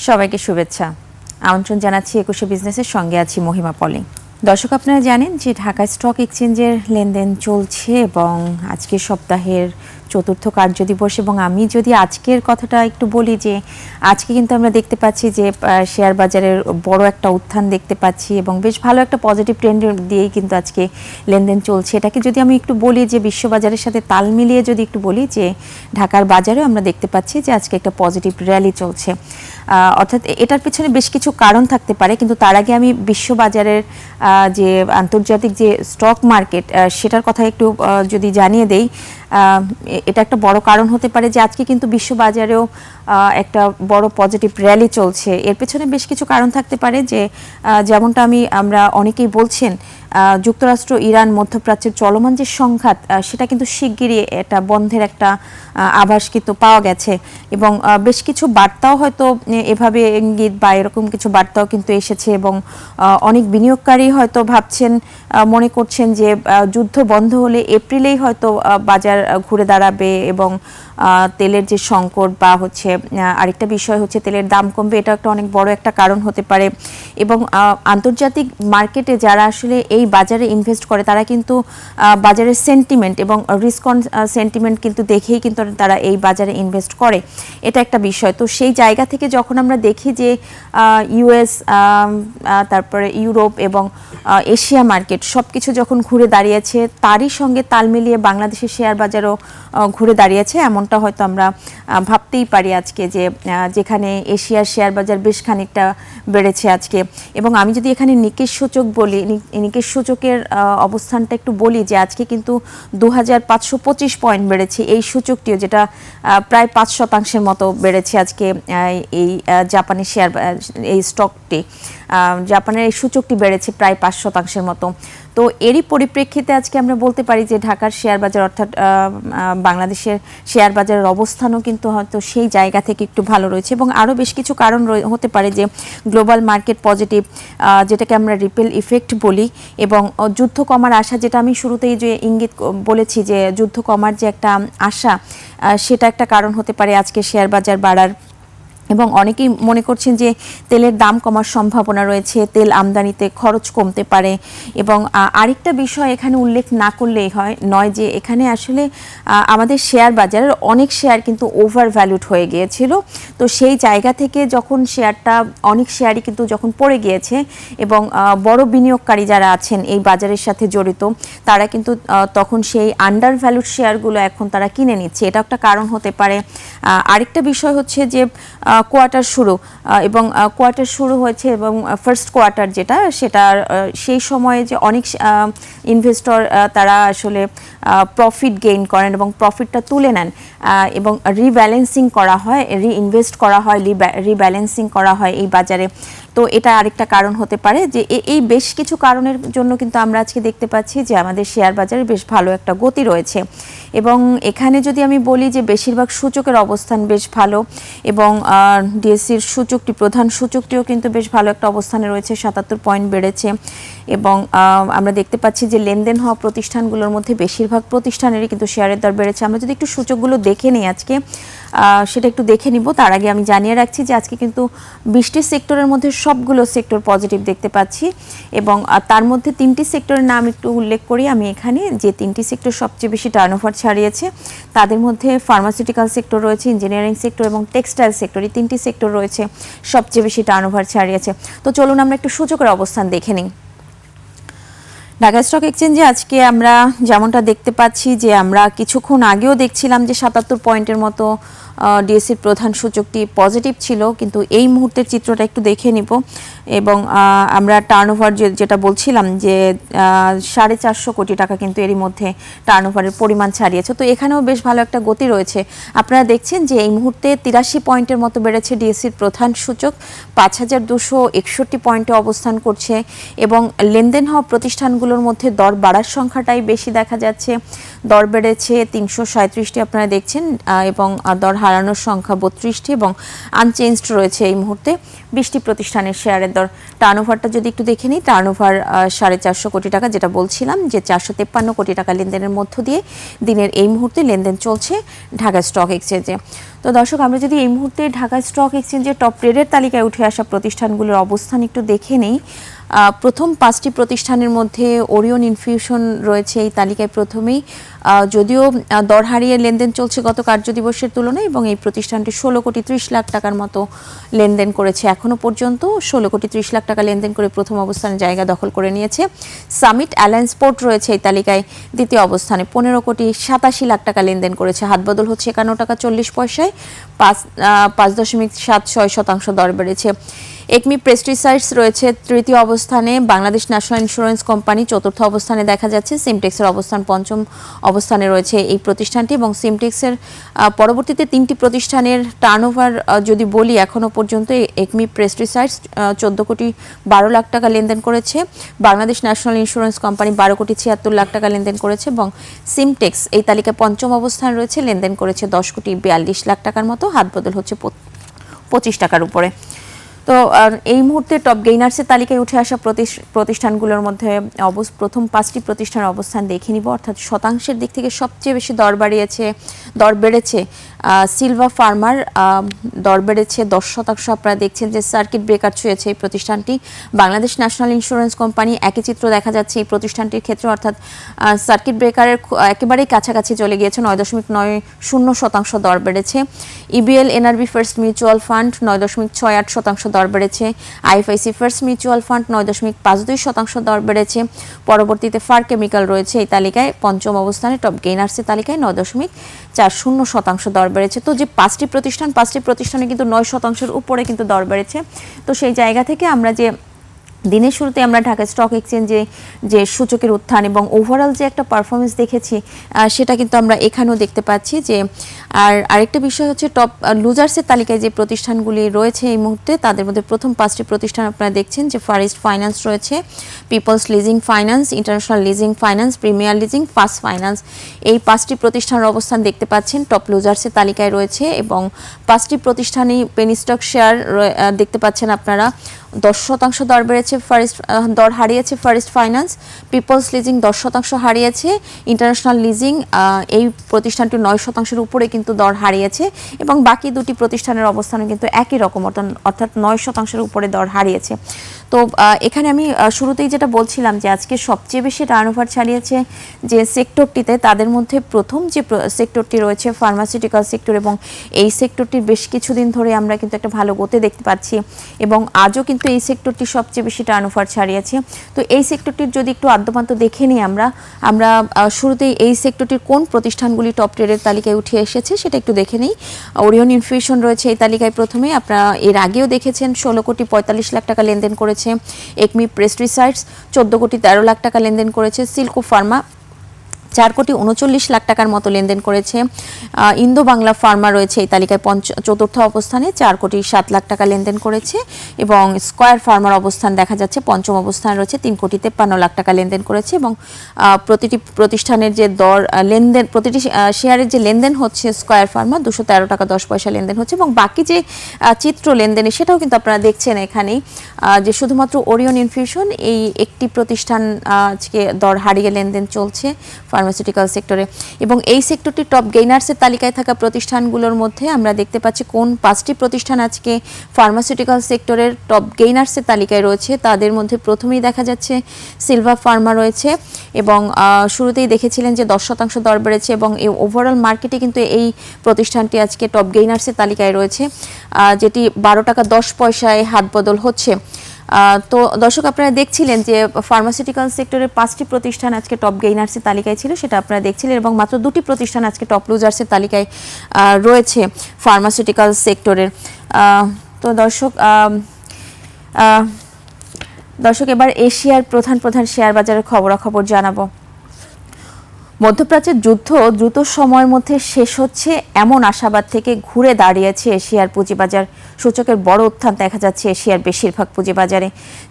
সবাইকে শুভেচ্ছা। আমন্ত্রণ জানাচ্ছি ২১শে বিজনেসের সঙ্গে আছি মহিমা পলি। দর্শক, আপনারা জানেন যে ঢাকা স্টক এক্সচেঞ্জের লেনদেন চলছে এবং আজকের সপ্তাহের চতুর্থ কার্যদিবস। এবং আমি যদি আজকের কথাটা একটু বলি যে আজকে কিন্তু আমরা দেখতে পাচ্ছি যে শেয়ার বাজারের বড় একটা উত্থান দেখতে পাচ্ছি এবং বেশ ভালো একটা পজিটিভ ট্রেন্ড দিয়েই কিন্তু আজকে লেনদেন চলছে। এটাকে যদি আমি একটু বলি যে বিশ্ববাজারের সাথে তাল মিলিয়ে যদি একটু বলি যে ঢাকার বাজারেও আমরা দেখতে পাচ্ছি যে আজকে একটা পজিটিভ র্যালি চলছে। অর্থাৎ এটার পেছনে বেশ কিছু কারণ থাকতে পারে, কিন্তু তার আগে আমি বিশ্ববাজারের যে আন্তর্জাতিক যে স্টক মার্কেট সেটার কথা একটু যদি জানিয়ে দেই। এটা একটা বড় কারণ হতে পারে যে আজকে কিন্তু বিশ্ববাজারেও একটা বড় পজিটিভ র্যালি চলছে। এর পেছনে বেশ কিছু কারণ থাকতে পারে, যে যেমনটা আমরা অনেকেই বলছেন যুক্তরাষ্ট্র ইরান মধ্যপ্রাচ্যের চলমান যে সংঘাত সেটা কিন্তু শিগগিরই এটা বন্ধের একটা আভাস কিন্তু পাওয়া গেছে এবং বেশ কিছু বার্তাও হয়তো এভাবে ইঙ্গিত বা এরকম কিছু বার্তাও কিন্তু এসেছে এবং অনেক বিনিয়োগকারী হয়তো ভাবছেন, মনে করছেন যে যুদ্ধ বন্ধ হলে এপ্রিলেই হয়তো বাজার ঘুরে দাঁড়াবে এবং তেলের যে সংকট বা হচ্ছে আরেকটা বিষয় হচ্ছে তেলের দাম কমবে, এটা একটা অনেক বড় একটা কারণ হতে পারে। এবং আন্তর্জাতিক মার্কেটে যারা আসলে এই বাজারে ইনভেস্ট করে তারা কিন্তু বাজারের সেন্টিমেন্ট এবং রিস্ক অন সেন্টিমেন্ট কিন্তু দেখেই কিন্তু তারা এই বাজারে ইনভেস্ট করে, এটা একটা বিষয়। তো সেই জায়গা থেকে যখন আমরা দেখি যে ইউএস তারপরে ইউরোপ এবং এশিয়া মার্কেট সব কিছু যখন ঘুরে দাঁড়িয়েছে, তারই সঙ্গে তাল মিলিয়ে বাংলাদেশের শেয়ার বাজারও ঘুরে দাঁড়িয়েছে, এমনটা হয়তো আমরা ভাবতেই পারি আজকে, যে যেখানে এশিয়ার শেয়ার বাজার বেশ খানিকটা বেড়েছে আজকে। এবং আমি যদি এখানে নিকেশ সূচক বলি, নিকেশ সূচকের অবস্থানটা একটু বলি, যে আজকে কিন্তু 2525 পয়েন্ট বেড়েছে এই সূচকটিও, যেটা প্রায় 5% মতো বেড়েছে আজকে এই জাপানের শেয়ার এই স্টকটি, জাপানের এই সূচকটি বেড়েছে প্রায় 5% মতো। তো এরই পরিপ্রেক্ষিতে আজকে আমরা বলতে পারি যে ঢাকার শেয়ার বাজার অর্থাৎ বাংলাদেশের শেয়ার বাজারের অবস্থানও কিন্তু হয়তো সেই জায়গা থেকে একটু ভালো রয়েছে। এবং আরও বেশ কিছু কারণ হতে পারে, যে গ্লোবাল মার্কেট পজিটিভ, যেটাকে আমরা রিপেল ইফেক্ট বলি, এবং যুদ্ধ কমার আশা, যেটা আমি শুরুতেই যে ইঙ্গিত বলেছি যে যুদ্ধ কমার যে একটা আশা, সেটা একটা কারণ হতে পারে আজকে শেয়ার বাজার বাড়ার। এবং অনেকেই মনে করছেন যে তেলের দাম কমার সম্ভাবনা রয়েছে, তেল আমদানিতে খরচ কমতে পারে। এবং আরেকটা বিষয় এখানে উল্লেখ না করলেই নয়, যে এখানে আসলে আমাদের শেয়ার বাজারের অনেক শেয়ার কিন্তু ওভার ভ্যালুড হয়ে গিয়েছিল। তো সেই জায়গা থেকে যখন অনেক শেয়ারই কিন্তু যখন পড়ে গিয়েছে এবং বড় বিনিয়োগকারী যারা আছেন এই বাজারের সাথে জড়িত, তারা কিন্তু তখন সেই আন্ডার ভ্যালুড শেয়ারগুলো এখন তারা কিনে নিচ্ছে, এটা একটা কারণ হতে পারে। আরেকটা বিষয় হচ্ছে যে কোয়ার্টার শুরু, এবং কোয়ার্টার শুরু হয়েছে এবং ফার্স্ট কোয়ার্টার যেটা, সেটার সেই সময়ে যে অনেক ইনভেস্টর তারা আসলে প্রফিট গেইন করেন এবং প্রফিটটা তুলে নেন এবং রিব্যালেন্সিং করা হয়, রিইনভেস্ট করা হয়, রিব্যালেন্সিং করা হয় এই বাজারে। তো এটা আরেকটা কারণ হতে পারে, যে এই বেশ কিছু কারণের জন্য কিন্তু আমরা আজকে দেখতে পাচ্ছি যে আমাদের শেয়ার বাজারে বেশ ভালো একটা গতি রয়েছে। এবং এখানে যদি আমি বলি যে বেশিরভাগ সূচকের অবস্থান বেশ ভালো, এবং ডিএসসির সূচকটি, প্রধান সূচকটিও কিন্তু বেশ ভালো একটা অবস্থানে রয়েছে, 77 পয়েন্ট বেড়েছে। এবং আমরা দেখতে পাচ্ছি যে লেনদেন হওয়া প্রতিষ্ঠানগুলোর মধ্যে বেশিরভাগ প্রতিষ্ঠানেরই কিন্তু শেয়ারের দর বেড়েছে। আমরা যদি একটু সূচকগুলো দেখে নিই আজকে, সেটা একটু দেখে নিব। তার আগে আমি জানিয়ে রাখছি যে আজকে কিন্তু 20টি সেক্টরের মধ্যে সবগুলো সেক্টর পজিটিভ দেখতে পাচ্ছি, এবং তার মধ্যে 3টি সেক্টরের নাম একটু উল্লেখ করি আমি এখানে, যে 3টি সেক্টর সবচেয়ে বেশি টার্নওভার ছাড়িয়েছে। তাদের মধ্যে ফার্মাসিউটিক্যাল সেক্টর রয়েছে, ইঞ্জিনিয়ারিং সেক্টর এবং টেক্সটাইল সেক্টর, এই 3টি সেক্টর রয়েছে সবচেয়ে বেশি টার্নওভার ছাড়িয়েছে। তো চলুন আমরা একটু সূচকের অবস্থান দেখে নিই। ঢাকা স্টক এক্সচেঞ্জে আজকে আমরা যেমনটা দেখতে পাচ্ছি, যে আমরা কিছুক্ষণ আগেও দেখছিলাম যে 77 পয়েন্টের মতো ডিএসসির প্রধান সূচকটি পজিটিভ ছিল, কিন্তু এই মুহূর্তের চিত্রটা একটু দেখে নিব। এবং আমরা টার্নওভার যেটা বলছিলাম যে 450 কোটি টাকা কিন্তু এরই মধ্যে টার্নওভারের পরিমাণ ছাড়িয়েছে। তো এখানেও বেশ ভালো একটা গতি রয়েছে। আপনারা দেখছেন যে এই মুহূর্তে 83 পয়েন্টের মতো বেড়েছে ডিএসসির প্রধান সূচক, 5261 পয়েন্টে অবস্থান করছে। এবং লেনদেন হওয়া প্রতিষ্ঠানগুলোর মধ্যে দর বাড়ার সংখ্যাটাই বেশি দেখা যাচ্ছে, দর বেড়েছে 337টি আপনারা দেখছেন, এবং দর হারানোর সংখ্যা 32টি এবং আনচেঞ্জড রয়েছে এই মুহূর্তে 20টি প্রতিষ্ঠানের শেয়ারের দর। টার্নওভারটা যদি একটু দেখে নিই, টার্নওভার 450 কোটি টাকা, যেটা বলছিলাম যে 453 কোটি টাকা লেনদেনের মধ্য দিয়ে দিনের এই মুহূর্তে লেনদেন চলছে ঢাকা স্টক এক্সচেঞ্জে। তো দর্শক, আমরা যদি এই মুহূর্তে ঢাকা স্টক এক্সচেঞ্জের টপ ট্রেডের তালিকায় উঠে আসা প্রতিষ্ঠানগুলোর অবস্থান একটু দেখে নেই। প্রথম 5টি প্রতিষ্ঠানের মধ্যে ওরিয়ন ইনফিউশন রয়েছে এই তালিকায় প্রথমেই, যদিও দর হারিয়ে লেনদেন চলছে গত কার্যদিবসের তুলনায়, এবং এই প্রতিষ্ঠানটি 16 কোটি 30 লাখ টাকার মতো লেনদেন করেছে এখনো পর্যন্ত। 16 কোটি 30 লাখ টাকা লেনদেন করে প্রথম অবস্থানে জায়গা দখল করে নিয়েছে। সামিট অ্যালায়েন্স পোর্ট রয়েছে এই তালিকায় দ্বিতীয় অবস্থানে, 15 কোটি 87 লাখ টাকা লেনদেন করেছে। হাতবদল হচ্ছে 51 টাকা 40 পয়সায়, 5.76% দর বেড়েছে। একমি পেস্টিসাইডস রয়েছে তৃতীয় অবস্থানে, বাংলাদেশ ন্যাশনাল ইন্স্যুরেন্স কোম্পানি চতুর্থ অবস্থানে দেখা যাচ্ছে, সিমটেক্সের অবস্থান পঞ্চম অবস্থানে রয়েছে এই প্রতিষ্ঠানটি, এবং সিমটেক্সের পরবর্তীতে 3টি প্রতিষ্ঠানের টার্নওভার যদি বলি এখনো পর্যন্ত, একমি পেস্টিসাইডস 14 কোটি 12 লাখ টাকা লেনদেন করেছে, বাংলাদেশ ন্যাশনাল ইন্স্যুরেন্স কোম্পানি 12 কোটি 76 লাখ টাকা লেনদেন করেছে, এবং সিমটেক্স এই তালিকায় পঞ্চম অবস্থানে রয়েছে, লেনদেন করেছে 10 কোটি 42 লাখ টাকার মতো, হাত বদল হচ্ছে 25 টাকার উপরে। তো এই মুহূর্তে টপ গেইনার্সের তালিকায় উঠে আসা প্রতিষ্ঠানগুলোর মধ্যে প্রথম 5টি প্রতিষ্ঠানের অবস্থান দেখে নিব, অর্থাৎ শতাংশের দিক থেকে সবচেয়ে বেশি দর বেড়েছে সিলভা ফার্মার, দর বেড়েছে 10%। আপনারা দেখছেন যে সার্কিট ব্রেকার ছুঁয়েছে এই প্রতিষ্ঠানটি। বাংলাদেশ ন্যাশনাল ইন্স্যুরেন্স কোম্পানি, একই চিত্র দেখা যাচ্ছে এই প্রতিষ্ঠানটির ক্ষেত্রে, অর্থাৎ সার্কিট ব্রেকারের একেবারেই কাছাকাছি চলে গিয়েছে, 9.90% দর বেড়েছে। EBL NRB first mutual fund 9.68% দর বেড়েছে। আইএফআইসি ফার্স্ট মিউচুয়াল ফান্ড 9.52% দর বেড়েছে। পরবর্তীতে ফার কেমিক্যাল রয়েছে এই তালিকায় পঞ্চম অবস্থানে, টপ গেইনার্সের তালিকায় 9.40% দর বেড়েছে। তো যে 5টি প্রতিষ্ঠানে কিন্তু 9% উপরে কিন্তু দর বেড়েছে। তো সেই জায়গা থেকে আমরা যে দিনের শুরুতে আমরা ঢাকা স্টক এক্সচেঞ্জে যে সূচকের উত্থান এবং ওভারঅল যে একটা পারফরমেন্স দেখেছি, সেটা কিন্তু আমরা এখানেও দেখতে পাচ্ছি। যে আরেকটা বিষয় হচ্ছে টপ লুজার্সের তালিকায় যে প্রতিষ্ঠানগুলি রয়েছে এই মুহূর্তে, তাদের মধ্যে প্রথম 5টি প্রতিষ্ঠান আপনারা দেখছেন যে ফার ইস্ট ফাইন্যান্স রয়েছে, Peoples Leasing Finance, International Leasing Finance, Premier Leasing, First Finance. এই 5টি প্রতিষ্ঠানের অবস্থান দেখতে পাচ্ছেন টপ লুজার্সের তালিকায় রয়েছে, এবং 5টি প্রতিষ্ঠানেই পেনি স্টক শেয়ার দেখতে পাচ্ছেন আপনারা। 10% দর বেড়েছে, দর হারিয়েছে Far East Finance, Peoples Leasing 10% হারিয়েছে, ইন্টারন্যাশনাল লিজিং এই প্রতিষ্ঠানটি 9%-এর উপরে কিন্তু দর হারিয়েছে, এবং বাকি দুটি প্রতিষ্ঠানের অবস্থানও কিন্তু একই রকম, অর্থাৎ 9%-এর উপরে দর হারিয়েছে। তো এখানে আমি শুরুতেই যেটা বলছিলাম যে আজকে সবচেয়ে বেশি টার্নওভার চালিয়েছে যে সেক্টরটিতে, তাদের মধ্যে প্রথম যে সেক্টরটি রয়েছে ফার্মাসিউটিক্যাল সেক্টর, এবং এই সেক্টরটির বেশ কিছুদিন ধরে আমরা কিন্তু একটা ভালো গতি দেখতে পাচ্ছি, এবং আজও কিন্তু এই সেক্টরটি সবচেয়ে বেশি টার্নওভার ছাড়িয়েছে। তো এই সেক্টরটির যদি একটু আদ্যপান্ত দেখে নিই আমরা শুরুতেই এই সেক্টরটির কোন প্রতিষ্ঠানগুলি টপ ট্রেডের তালিকায় উঠে এসেছে সেটা একটু দেখে নিই। ওরিয়ন ইনফিউশন রয়েছে এই তালিকায় প্রথমে, আপনারা এর আগেও দেখেছেন 16 কোটি 45 লাখ টাকা লেনদেন করেছে। একমি পেস্টিসাইডস 14 কোটি 13 লাখ টাকা লেনদেন করেছে। সিল্কো ফার্মা 4 কোটি 39 লাখ টাকার মতো লেনদেন করেছে। ইন্দো বাংলা ফার্মা রয়েছে এই তালিকায় চতুর্থ অবস্থানে, 4 কোটি 7 লাখ টাকা লেনদেন করেছে, এবং স্কয়ার ফার্মার অবস্থান দেখা যাচ্ছে পঞ্চম অবস্থানে রয়েছে, 3 কোটি 53 লাখ টাকা লেনদেন করেছে, এবং প্রতিটি প্রতিষ্ঠানের যে দর লেনদেন, প্রতিটি শেয়ারের যে লেনদেন হচ্ছে স্কয়ার ফার্মা 213 টাকা 10 পয়সা লেনদেন হচ্ছে, এবং বাকি যে চিত্র লেনদেনে সেটাও কিন্তু আপনারা দেখছেন এখানেই, যে শুধুমাত্র ওরিয়ন ইনফিউশন এই একটি প্রতিষ্ঠান আজকে দর হারিয়ে লেনদেন চলছে ফার্মাসিউটিক্যাল সেক্টরে। এবং এই সেক্টরটি টপ গেইনার্সের তালিকায় থাকা প্রতিষ্ঠানগুলোর মধ্যে আমরা দেখতে পাচ্ছি কোন 5টি প্রতিষ্ঠান আজকে ফার্মাসিউটিক্যাল সেক্টরের টপ গেইনার্সের তালিকায় রয়েছে। তাদের মধ্যে প্রথমেই দেখা যাচ্ছে সিলভা ফার্মা রয়েছে, এবং শুরুতেই দেখেছিলেন যে 10% দর বেড়েছে, এবং এই ওভারঅল মার্কেটে কিন্তু এই প্রতিষ্ঠানটি আজকে টপ গেইনার্সের তালিকায় রয়েছে, যেটি 12 টাকা 10 পয়সায় হাত বদল হচ্ছে। তো দর্শক, আপনারা দেখছিলেন যে ফার্মাসিউটিক্যাল সেক্টরের 5টি প্রতিষ্ঠান আজকে টপ গেইনার্সের তালিকায় ছিল, সেটা আপনারা দেখছিলেন, এবং মাত্র 2টি প্রতিষ্ঠান আজকে টপ লুজার্সের তালিকায় রয়েছে ফার্মাসিউটিক্যাল সেক্টরের। তো দর্শক এবার এশিয়ার প্রধান শেয়ার বাজারের খবরাখবর জানাবো। মধ্যপ্রাচ্যের যুদ্ধ দ্রুত সময়ের মধ্যে শেষ হচ্ছে এমন আশাবাদ থেকে ঘুরে দাঁড়িয়েছে এশিয়ার পুঁজিবাজার সূচকের বড় উত্থান দেখা যাচ্ছে এশিয়ার বেশিরভাগ পুঁজিবাজারে।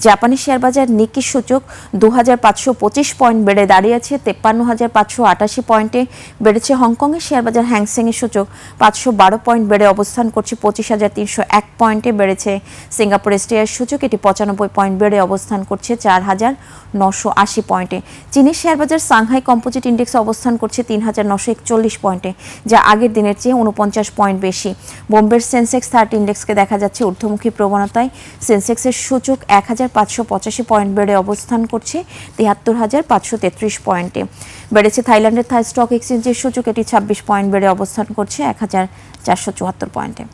জাপানি শেয়ার বাজার নিক্কি সূচক 2525 পয়েন্ট বেড়ে দাঁড়িয়েছে 53,588 পয়েন্টে। বেড়েছে হংকংয়ের শেয়ার বাজার হ্যাংসেংয়ের সূচক 512 পয়েন্ট বেড়ে অবস্থান করছে 25,301 পয়েন্টে। বেড়েছে সিঙ্গাপুর এসটিআই সূচক, এটি 95 পয়েন্ট বেড়ে অবস্থান করছে 4,980 পয়েন্টে। চীনের শেয়ার বাজার সাংহাই কম্পোজিট ইন্ডেক্স অবস্থান করছে 3,941 পয়েন্টে, যা আগের দিনের চেয়ে 49 পয়েন্ট বেশি। বোম্বের সেন্সেক্স 30 ইন্ডেক্সকে দেখা যাচ্ছে ঊর্ধ্বমুখী প্রবণতায়। সেন্সেক্সের সূচক 1,585 পয়েন্ট বেড়ে অবস্থান করছে 73,533 পয়েন্টে। বেড়েছে থাইল্যান্ডের থাই স্টক এক্সচেঞ্জের সূচক, এটি 26 পয়েন্ট বেড়ে অবস্থান করছে 1,474 পয়েন্টে।